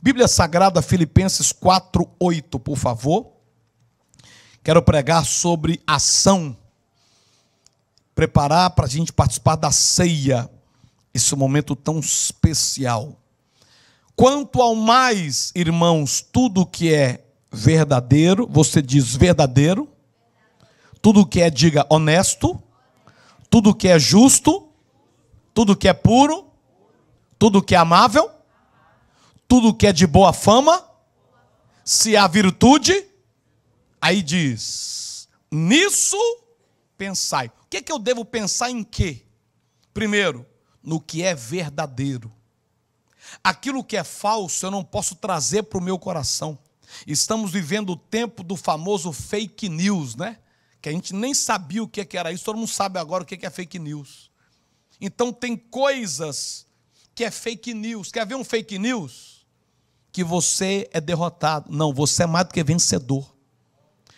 Bíblia Sagrada, Filipenses 4:8, por favor. Quero pregar sobre ação. Preparar para a gente participar da ceia, esse momento tão especial. Quanto ao mais, irmãos, tudo que é verdadeiro, você diz verdadeiro, tudo que é, diga, honesto, tudo que é justo, tudo que é puro, tudo que é amável, tudo que é de boa fama, se há virtude, aí diz, nisso pensai. O que eu devo pensar em quê? Primeiro, no que é verdadeiro. Aquilo que é falso eu não posso trazer para o meu coração. Estamos vivendo o tempo do famoso fake news, né? Que a gente nem sabia o que era isso, todo mundo sabe agora o que é fake news. Então tem coisas que é fake news. Quer ver um fake news? Que você é derrotado. Não, você é mais do que vencedor.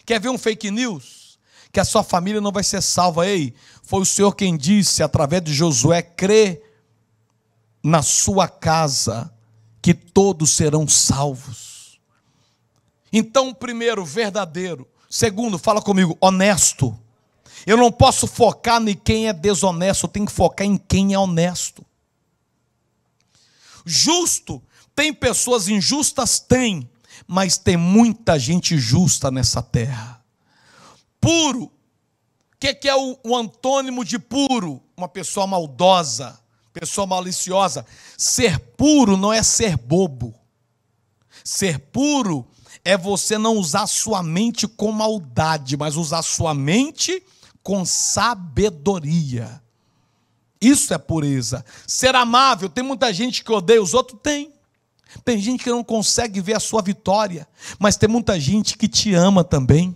Quer ver um fake news? Que a sua família não vai ser salva. Ei, foi o Senhor quem disse, através de Josué, crê na sua casa, que todos serão salvos. Então, primeiro, verdadeiro. Segundo, fala comigo, honesto. Eu não posso focar em quem é desonesto, eu tenho que focar em quem é honesto. Justo, tem pessoas injustas? Tem, mas tem muita gente justa nessa terra. Puro, o que é o antônimo de puro? Uma pessoa maldosa, pessoa maliciosa. Ser puro não é ser bobo. Ser puro é você não usar sua mente com maldade, mas usar sua mente com sabedoria. Isso é pureza. Ser amável, tem muita gente que odeia os outros? Tem. Tem gente que não consegue ver a sua vitória, mas tem muita gente que te ama também.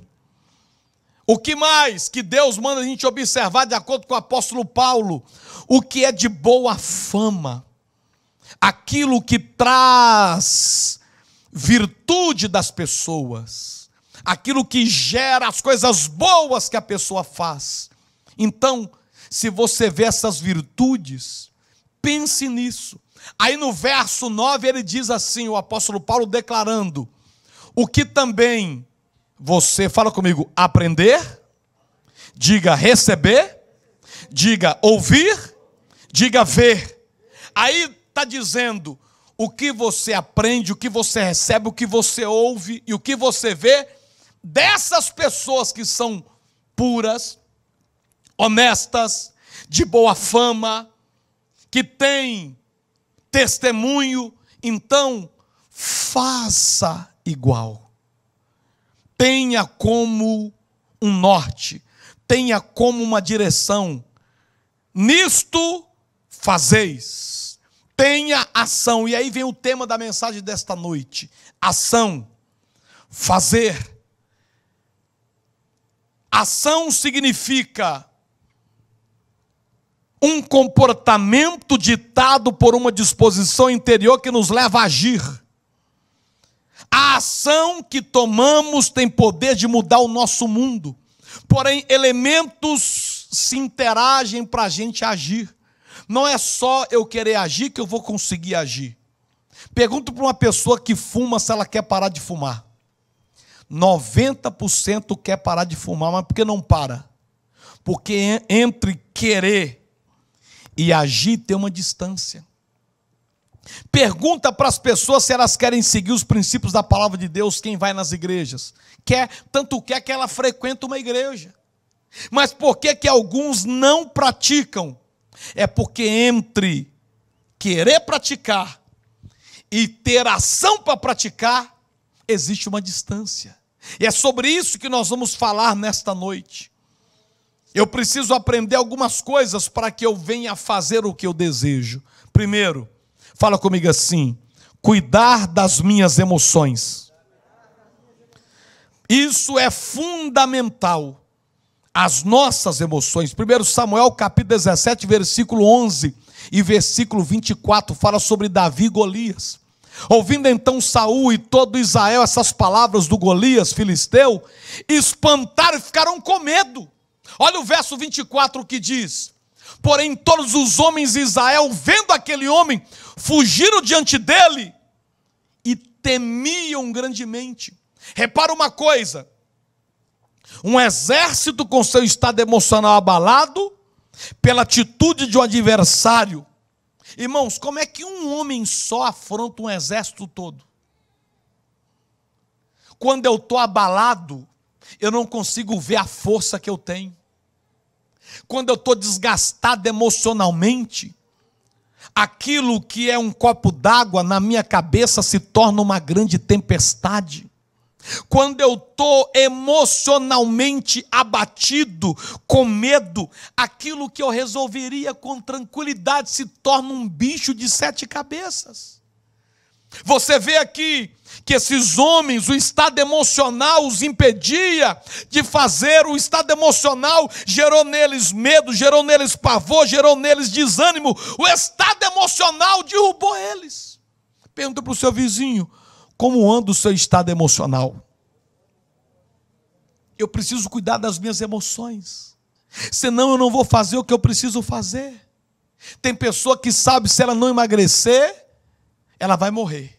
O que mais que Deus manda a gente observar, de acordo com o apóstolo Paulo? O que é de boa fama. Aquilo que traz virtude das pessoas. Aquilo que gera as coisas boas que a pessoa faz. Então, se você vê essas virtudes, pense nisso. Aí no verso 9 ele diz assim, o apóstolo Paulo declarando, o que também você, fala comigo, aprender, diga receber, diga ouvir, diga ver. Aí está dizendo o que você aprende, o que você recebe, o que você ouve e o que você vê dessas pessoas que são puras, honestas, de boa fama, que têm testemunho. Então, faça igual. Tenha como um norte, tenha como uma direção. Nisto fazeis. Tenha ação. E aí vem o tema da mensagem desta noite. Ação. Fazer. Ação significa um comportamento ditado por uma disposição interior que nos leva a agir. A ação que tomamos tem poder de mudar o nosso mundo. Porém, elementos se interagem para a gente agir. Não é só eu querer agir que eu vou conseguir agir. Pergunto para uma pessoa que fuma se ela quer parar de fumar. 90% quer parar de fumar, mas por que não para? Porque entre querer e agir tem uma distância. Pergunta para as pessoas se elas querem seguir os princípios da palavra de Deus, quem vai nas igrejas. Quer, tanto quer que ela frequenta uma igreja. Mas por que alguns não praticam? É porque entre querer praticar e ter ação para praticar, existe uma distância. E é sobre isso que nós vamos falar nesta noite. Eu preciso aprender algumas coisas para que eu venha a fazer o que eu desejo. Primeiro, fala comigo assim, cuidar das minhas emoções. Isso é fundamental. As nossas emoções. 1 Samuel capítulo 17, versículo 11 e versículo 24, fala sobre Davi e Golias. Ouvindo então Saul e todo Israel essas palavras do Golias, filisteu, espantaram e ficaram com medo. Olha o verso 24 que diz: porém todos os homens de Israel, vendo aquele homem, fugiram diante dele e temiam grandemente. Repara uma coisa: um exército com seu estado emocional abalado pela atitude de um adversário. Irmãos, como é que um homem só afronta um exército todo? Quando eu estou abalado, eu não consigo ver a força que eu tenho. Quando eu estou desgastado emocionalmente, aquilo que é um copo d'água na minha cabeça se torna uma grande tempestade. Quando eu estou emocionalmente abatido, com medo, aquilo que eu resolveria com tranquilidade se torna um bicho de 7 cabeças. Você vê aqui que esses homens, o estado emocional os impedia de fazer, o estado emocional gerou neles medo, gerou neles pavor, gerou neles desânimo, o estado emocional derrubou eles. Pergunta para o seu vizinho: como anda o seu estado emocional? Eu preciso cuidar das minhas emoções, senão eu não vou fazer o que eu preciso fazer. Tem pessoa que sabe, se ela não emagrecer, ela vai morrer.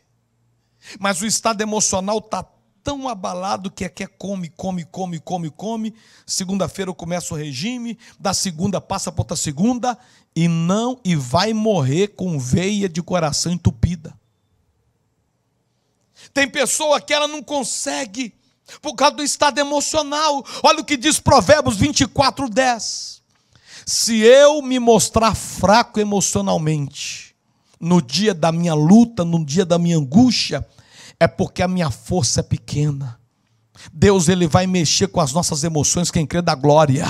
Mas o estado emocional está tão abalado que quer come. Segunda-feira eu começo o regime, da segunda passa para outra segunda, e vai morrer com veia de coração entupida. Tem pessoa que ela não consegue, por causa do estado emocional. Olha o que diz Provérbios 24:10. Se eu me mostrar fraco emocionalmente, no dia da minha luta, no dia da minha angústia, é porque a minha força é pequena. Deus, Ele vai mexer com as nossas emoções, quem crê dá glória.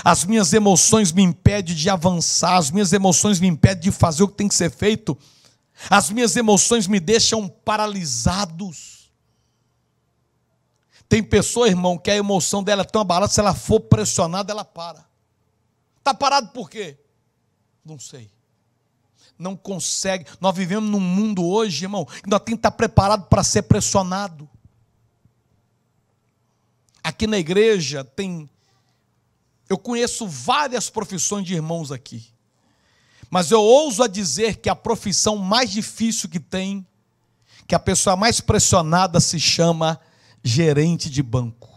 As minhas emoções me impedem de avançar, as minhas emoções me impedem de fazer o que tem que ser feito, as minhas emoções me deixam paralisados. Tem pessoa, irmão, que a emoção dela é tão abalada, se ela for pressionada, ela para. Está parado por quê? Não sei. Não consegue. Nós vivemos num mundo hoje, irmão, que nós temos que estar preparado para ser pressionado. Aqui na igreja eu conheço várias profissões de irmãos aqui, mas eu ouso a dizer que a profissão mais difícil que tem, que a pessoa mais pressionada se chama gerente de banco.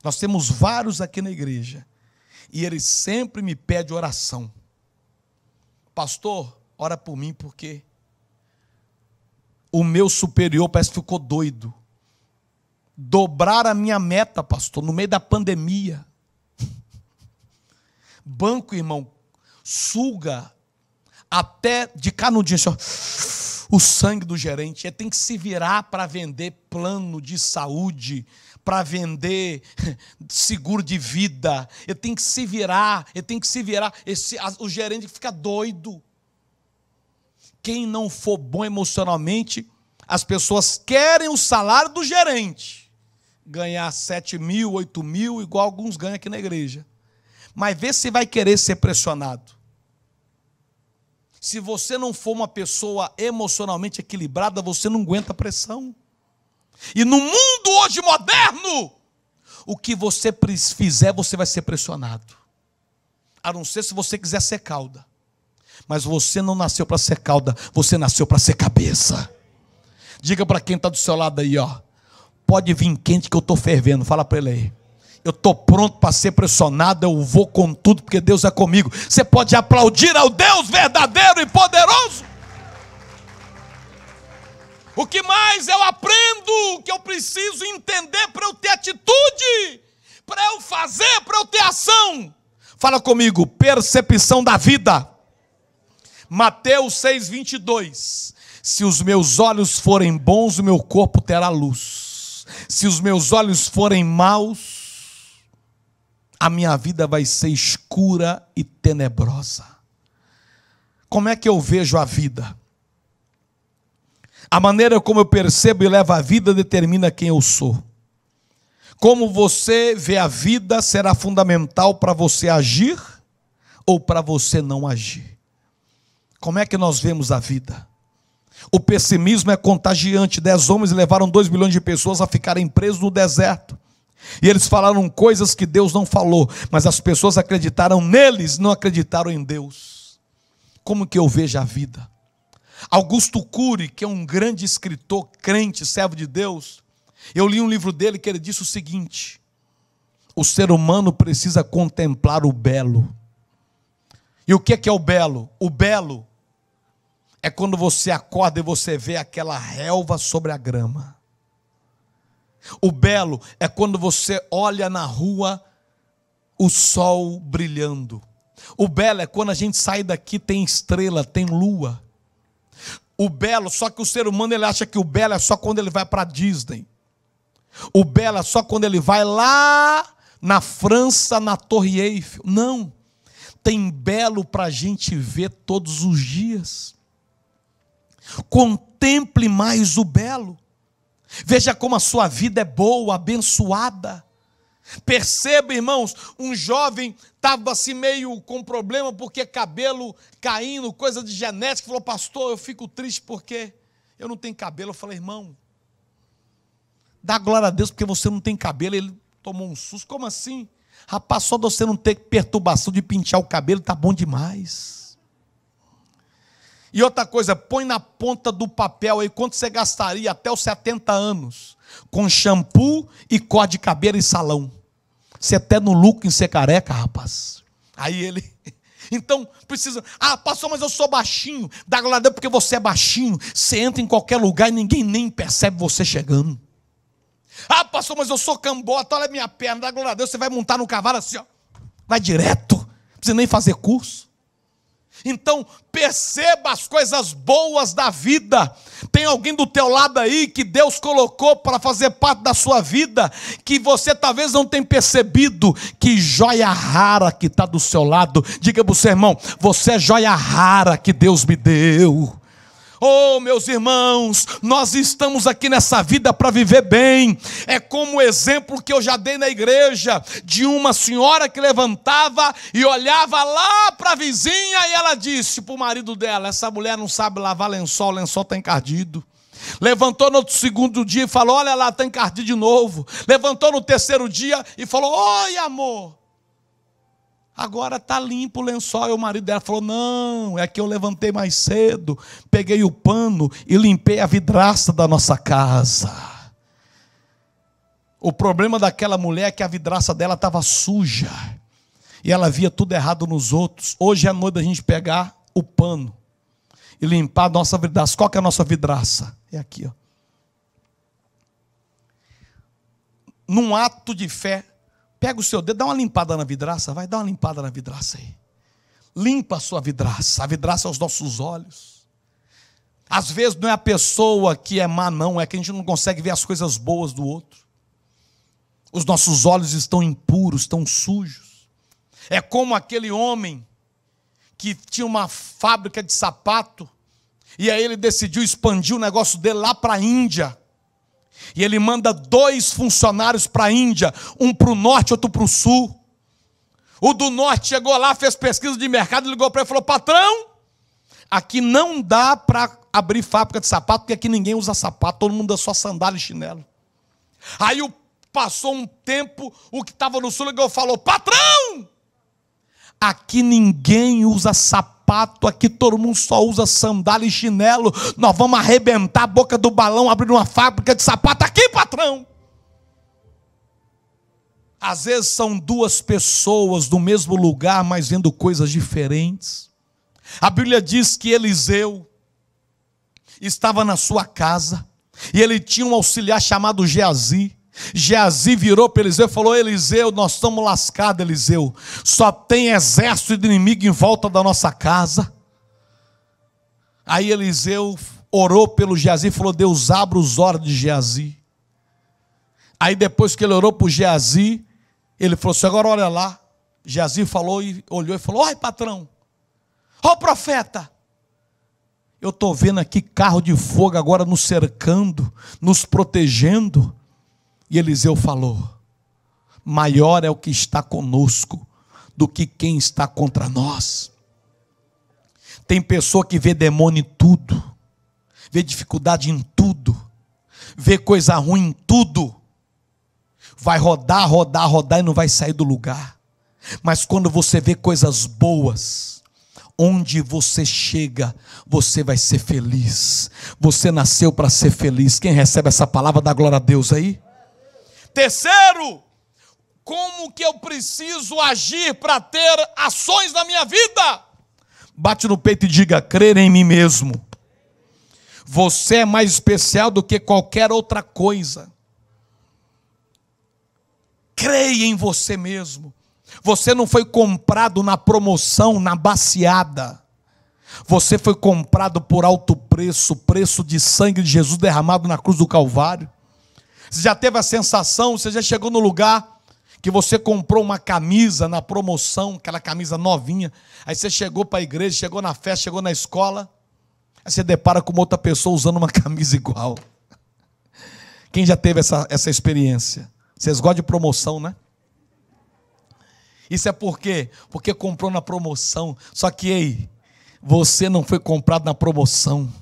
Nós temos vários aqui na igreja, e eles sempre me pedem oração. Pastor, ora por mim, porque o meu superior parece que ficou doido. Dobrar a minha meta, pastor, no meio da pandemia. Banco, irmão, suga até de canudinho, o sangue do gerente. Ele tem que se virar para vender plano de saúde, para vender seguro de vida. Ele tem que se virar. O gerente fica doido. Quem não for bom emocionalmente, as pessoas querem o salário do gerente, ganhar 7 mil, 8 mil, igual alguns ganham aqui na igreja. Mas vê se vai querer ser pressionado. Se você não for uma pessoa emocionalmente equilibrada, você não aguenta pressão. E no mundo hoje moderno, o que você fizer, você vai ser pressionado. A não ser se você quiser ser cauda. Mas você não nasceu para ser cauda, você nasceu para ser cabeça. Diga para quem está do seu lado aí, ó, pode vir quente que eu estou fervendo. Fala para ele aí. Eu estou pronto para ser pressionado, eu vou com tudo, porque Deus é comigo. Você pode aplaudir ao Deus verdadeiro e poderoso. O que mais eu aprendo, que eu preciso entender para eu ter atitude, para eu fazer, para eu ter ação? Fala comigo, percepção da vida. Mateus 6:22. Se os meus olhos forem bons, o meu corpo terá luz. Se os meus olhos forem maus, a minha vida vai ser escura e tenebrosa. Como é que eu vejo a vida? A maneira como eu percebo e levo a vida determina quem eu sou. Como você vê a vida será fundamental para você agir ou para você não agir. Como é que nós vemos a vida? O pessimismo é contagiante. 10 homens levaram 2 milhões de pessoas a ficarem presos no deserto. E eles falaram coisas que Deus não falou, mas as pessoas acreditaram neles, não acreditaram em Deus. Como que eu vejo a vida? Augusto Cury, que é um grande escritor, crente, servo de Deus, eu li um livro dele que ele disse o seguinte: o ser humano precisa contemplar o belo. E o que é o belo? O belo é quando você acorda e você vê aquela relva sobre a grama. O belo é quando você olha na rua o sol brilhando. O belo é quando a gente sai daqui, tem estrela, tem lua. O belo, só que o ser humano ele acha que o belo é só quando ele vai para Disney. O belo é só quando ele vai lá na França, na Torre Eiffel. Não. Tem belo para a gente ver todos os dias. Contemple mais o belo. Veja como a sua vida é boa, abençoada. Perceba, irmãos, um jovem estava assim meio com problema porque cabelo caindo, coisa de genética. Falou: pastor, eu fico triste porque eu não tenho cabelo. Eu falei: irmão, dá glória a Deus porque você não tem cabelo. Ele tomou um susto. Como assim? Rapaz, só de você não ter perturbação de pentear o cabelo, está bom demais. E outra coisa, põe na ponta do papel aí quanto você gastaria até os 70 anos com shampoo e cor de cabelo e salão. Você até no lucro em ser careca, rapaz. Aí ele... Então, precisa... Ah, pastor, mas eu sou baixinho. Dá glória a Deus porque você é baixinho. Você entra em qualquer lugar e ninguém nem percebe você chegando. Ah, pastor, mas eu sou cambota, olha a minha perna, dá glória a Deus. Você vai montar no cavalo assim, ó. Vai direto. Não precisa nem fazer curso. Então, perceba as coisas boas da vida. Tem alguém do teu lado aí que Deus colocou para fazer parte da sua vida, que você talvez não tenha percebido. Que joia rara que está do seu lado. Diga para o seu irmão: você é joia rara que Deus me deu. Oh, meus irmãos, nós estamos aqui nessa vida para viver bem. É como o exemplo que eu já dei na igreja, de uma senhora que levantava e olhava lá para a vizinha e ela disse para o marido dela: essa mulher não sabe lavar lençol, o lençol está encardido. Levantou no segundo dia e falou: olha lá, está encardido de novo. Levantou no terceiro dia e falou: oi, amor, agora está limpo o lençol. E o marido dela falou: não, é que eu levantei mais cedo, peguei o pano e limpei a vidraça da nossa casa. O problema daquela mulher é que a vidraça dela estava suja e ela via tudo errado nos outros. Hoje é noite da gente pegar o pano e limpar a nossa vidraça. Qual que é a nossa vidraça? É aqui, ó. Num ato de fé, pega o seu dedo, dá uma limpada na vidraça, vai dar uma limpada na vidraça aí. Limpa a sua vidraça. A vidraça é os nossos olhos. Às vezes não é a pessoa que é má, não, é que a gente não consegue ver as coisas boas do outro. Os nossos olhos estão impuros, estão sujos. É como aquele homem que tinha uma fábrica de sapato, e aí ele decidiu expandir o negócio dele lá para a Índia. E ele manda 2 funcionários para a Índia, um para o norte, outro para o sul. O do norte chegou lá, fez pesquisa de mercado, ligou para ele e falou: patrão, aqui não dá para abrir fábrica de sapato, porque aqui ninguém usa sapato, todo mundo usa só sandália e chinelo. Aí passou um tempo, o que estava no sul ligou e falou: patrão, aqui ninguém usa sapato, aqui todo mundo só usa sandália e chinelo. Nós vamos arrebentar a boca do balão, abrir uma fábrica de sapato aqui, patrão. Às vezes são 2 pessoas do mesmo lugar, mas vendo coisas diferentes. A Bíblia diz que Eliseu estava na sua casa e ele tinha um auxiliar chamado Geazi. Geazi virou para Eliseu e falou: Eliseu, nós estamos lascados, Eliseu. Só tem exército de inimigo em volta da nossa casa. Aí Eliseu orou pelo Geazi e falou: Deus, abra os olhos de Geazi. Aí depois que ele orou para o Geazi, ele falou assim: agora olha lá. Geazi falou e olhou e falou: oi, patrão. Ó, profeta, eu estou vendo aqui carro de fogo agora nos cercando, nos protegendo. E Eliseu falou: maior é o que está conosco do que quem está contra nós. Tem pessoa que vê demônio em tudo, vê dificuldade em tudo, vê coisa ruim em tudo. Vai rodar, rodar, rodar e não vai sair do lugar. Mas quando você vê coisas boas, onde você chega, você vai ser feliz. Você nasceu para ser feliz. Quem recebe essa palavra, dá glória a Deus aí. Terceiro, como que eu preciso agir para ter ações na minha vida? Bate no peito e diga: crer em mim mesmo. Você é mais especial do que qualquer outra coisa. Creia em você mesmo. Você não foi comprado na promoção, na baciada. Você foi comprado por alto preço, preço de sangue de Jesus derramado na cruz do Calvário. Você já teve a sensação, você já chegou no lugar que você comprou uma camisa na promoção, aquela camisa novinha, aí você chegou para a igreja, chegou na festa, chegou na escola, aí você depara com uma outra pessoa usando uma camisa igual. Quem já teve essa experiência? Vocês gostam de promoção, né? Isso é por quê? Porque comprou na promoção. Só que, ei, você não foi comprado na promoção.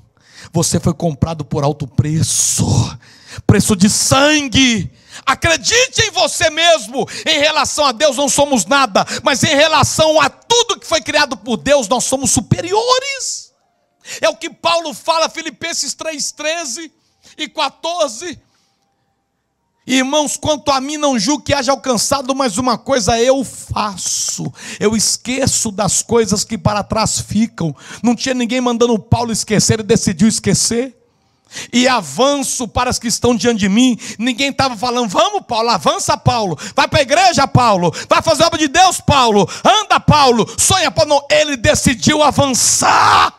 Você foi comprado por alto preço. Preço de sangue. Acredite em você mesmo. Em relação a Deus não somos nada, mas em relação a tudo que foi criado por Deus, nós somos superiores. É o que Paulo fala, Filipenses 3:13 e 14. Irmãos, quanto a mim, não julgo que haja alcançado, mas uma coisa eu faço: eu esqueço das coisas que para trás ficam. Não tinha ninguém mandando Paulo esquecer, ele decidiu esquecer. E avanço para as que estão diante de mim. Ninguém estava falando: vamos Paulo, avança Paulo, vai para a igreja Paulo, vai fazer a obra de Deus Paulo, anda Paulo, sonha Paulo. Não, ele decidiu avançar.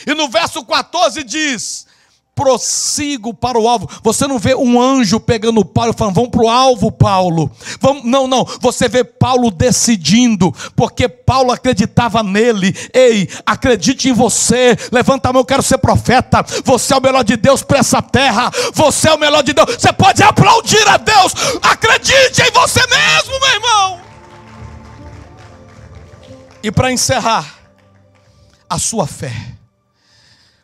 E no verso 14 diz: prossigo para o alvo. Você não vê um anjo pegando Paulo e falando: vamos para o alvo, Paulo. Vamos. Não. Você vê Paulo decidindo, porque Paulo acreditava nele. Ei, acredite em você. Levanta a mão, eu quero ser profeta. Você é o melhor de Deus para essa terra. Você é o melhor de Deus. Você pode aplaudir a Deus. Acredite em você mesmo, meu irmão. E para encerrar, a sua fé.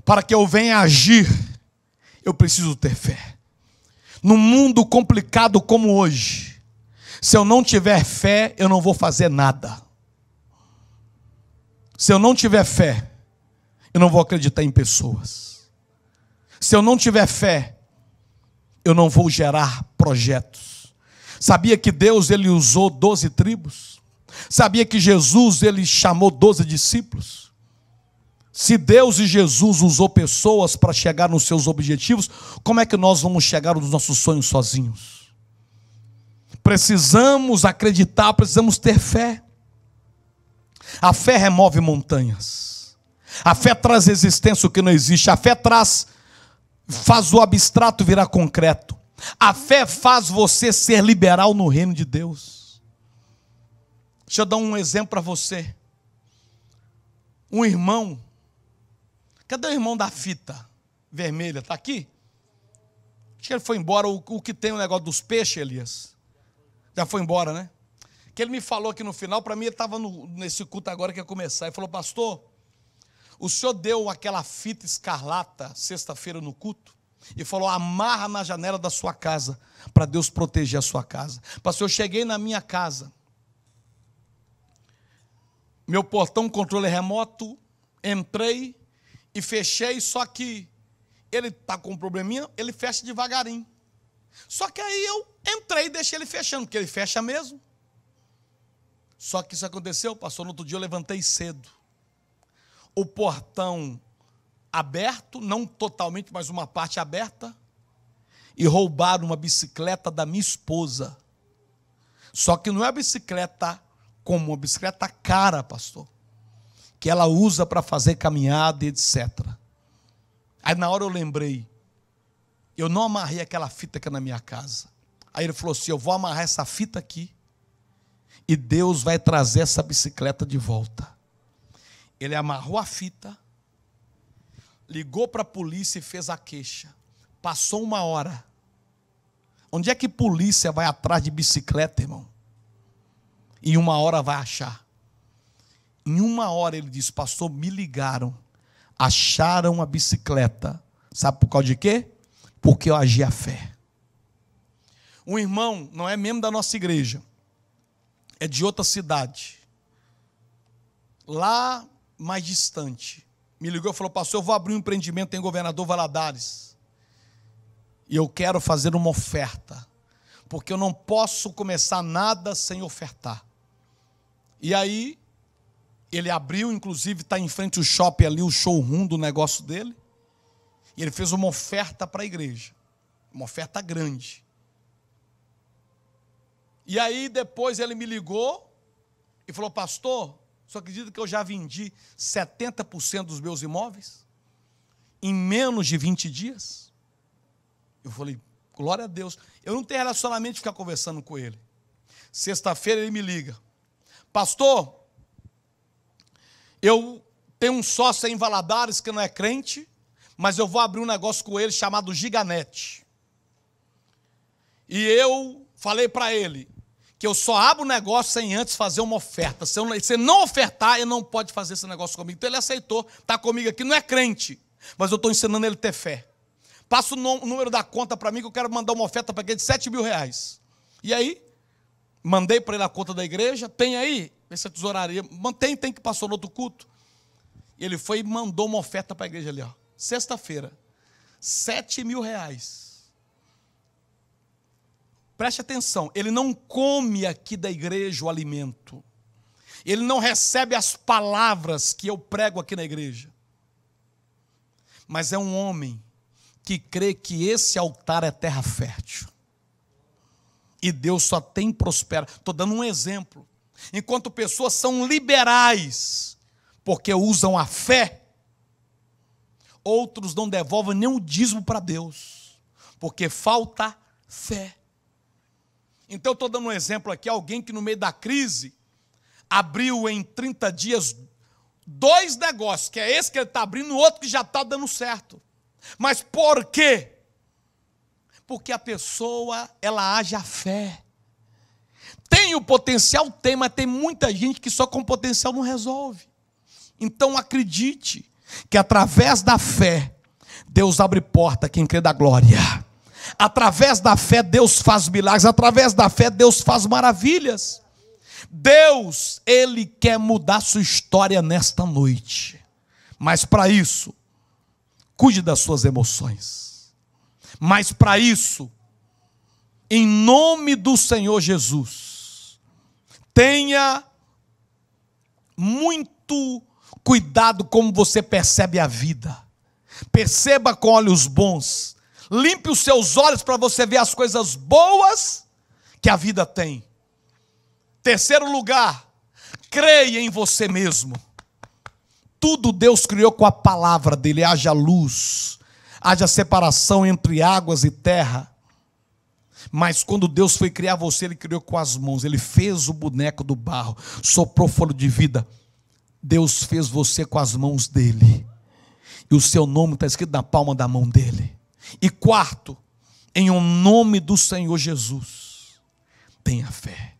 Para que eu venha agir, eu preciso ter fé. Num mundo complicado como hoje, se eu não tiver fé, eu não vou fazer nada. Se eu não tiver fé, eu não vou acreditar em pessoas. Se eu não tiver fé, eu não vou gerar projetos. Sabia que Deus, ele usou 12 tribos? Sabia que Jesus, ele chamou 12 discípulos? Se Deus e Jesus usou pessoas para chegar nos seus objetivos, como é que nós vamos chegar nos nossos sonhos sozinhos? Precisamos acreditar, precisamos ter fé. A fé remove montanhas. A fé traz existência o que não existe. A fé faz o abstrato virar concreto. A fé faz você ser liberal no reino de Deus. Deixa eu dar um exemplo para você. Um irmão. Cadê o irmão da fita vermelha? Está aqui? Acho que ele foi embora. O que tem o negócio dos peixes, Elias? Já foi embora, né? Que ele me falou aqui no final, para mim ele estava nesse culto agora que ia começar. Ele falou: pastor, o senhor deu aquela fita escarlata sexta-feira no culto e falou: amarra na janela da sua casa, para Deus proteger a sua casa. Pastor, eu cheguei na minha casa, meu portão controle remoto, entrei e fechei, só que ele está com um probleminha, ele fecha devagarinho. Só que aí eu entrei e deixei ele fechando, porque ele fecha mesmo. Só que isso aconteceu, pastor, no outro dia eu levantei cedo. O portão aberto, não totalmente, mas uma parte aberta, e roubaram uma bicicleta da minha esposa. Só que não é bicicleta comum, uma bicicleta cara, pastor, que ela usa para fazer caminhada e etc. Aí na hora eu lembrei, eu não amarrei aquela fita aqui na minha casa. Aí ele falou assim: eu vou amarrar essa fita aqui e Deus vai trazer essa bicicleta de volta. Ele amarrou a fita, ligou para a polícia e fez a queixa. Passou 1 hora. Onde é que polícia vai atrás de bicicleta, irmão? Em 1 hora vai achar. Em 1 hora ele disse: pastor, me ligaram, acharam a bicicleta. Sabe por causa de quê? Porque eu agi a fé. Um irmão, não é membro da nossa igreja, é de outra cidade. Lá mais distante. Me ligou e falou: pastor, eu vou abrir um empreendimento em Governador Valadares. E eu quero fazer uma oferta, porque eu não posso começar nada sem ofertar. E aí, ele abriu, inclusive está em frente ao shopping ali, o showroom do negócio dele. E ele fez uma oferta para a igreja. Uma oferta grande. E aí depois ele me ligou e falou: pastor, você acredita que eu já vendi 70% dos meus imóveis? Em menos de 20 dias? Eu falei: glória a Deus. Eu não tenho relacionamento de ficar conversando com ele. Sexta-feira ele me liga: pastor, eu tenho um sócio em Valadares que não é crente, mas eu vou abrir um negócio com ele chamado Giganet. E eu falei para ele que eu só abro o negócio sem antes fazer uma oferta. Se você não ofertar, ele não pode fazer esse negócio comigo. Então ele aceitou, está comigo aqui, não é crente, mas eu estou ensinando ele a ter fé. Passa o número da conta para mim, que eu quero mandar uma oferta para ele de 7 mil reais. E aí, mandei para ele a conta da igreja. Tem aí? Essa tesouraria. Tem que passou no outro culto. E ele foi e mandou uma oferta para a igreja ali, ó. Sexta-feira, 7 mil reais. Preste atenção, ele não come aqui da igreja o alimento. Ele não recebe as palavras que eu prego aqui na igreja. Mas é um homem que crê que esse altar é terra fértil. E Deus só tem prosperado. Estou dando um exemplo. Enquanto pessoas são liberais, porque usam a fé, outros não devolvem nem um dízimo para Deus, porque falta fé. Então eu estou dando um exemplo aqui, alguém que no meio da crise, abriu em 30 dias 2 negócios, que é esse que ele está abrindo, e o outro que já está dando certo. Mas por quê? Porque a pessoa, ela age a fé. Tem o potencial? Tem, mas tem muita gente que só com potencial não resolve. Então acredite que através da fé, Deus abre porta a quem crê da glória. Através da fé, Deus faz milagres. Através da fé, Deus faz maravilhas. Deus, Ele quer mudar sua história nesta noite. Mas para isso, cuide das suas emoções. Mas para isso, em nome do Senhor Jesus, tenha muito cuidado como você percebe a vida. Perceba com olhos bons. Limpe os seus olhos para você ver as coisas boas que a vida tem. Terceiro lugar, creia em você mesmo. Tudo Deus criou com a palavra dele. Haja luz, haja separação entre águas e terra. Mas quando Deus foi criar você, Ele criou com as mãos. Ele fez o boneco do barro, soprou fôlego de vida. Deus fez você com as mãos dele. E o seu nome está escrito na palma da mão dele. E quarto, em o nome do Senhor Jesus, tenha fé.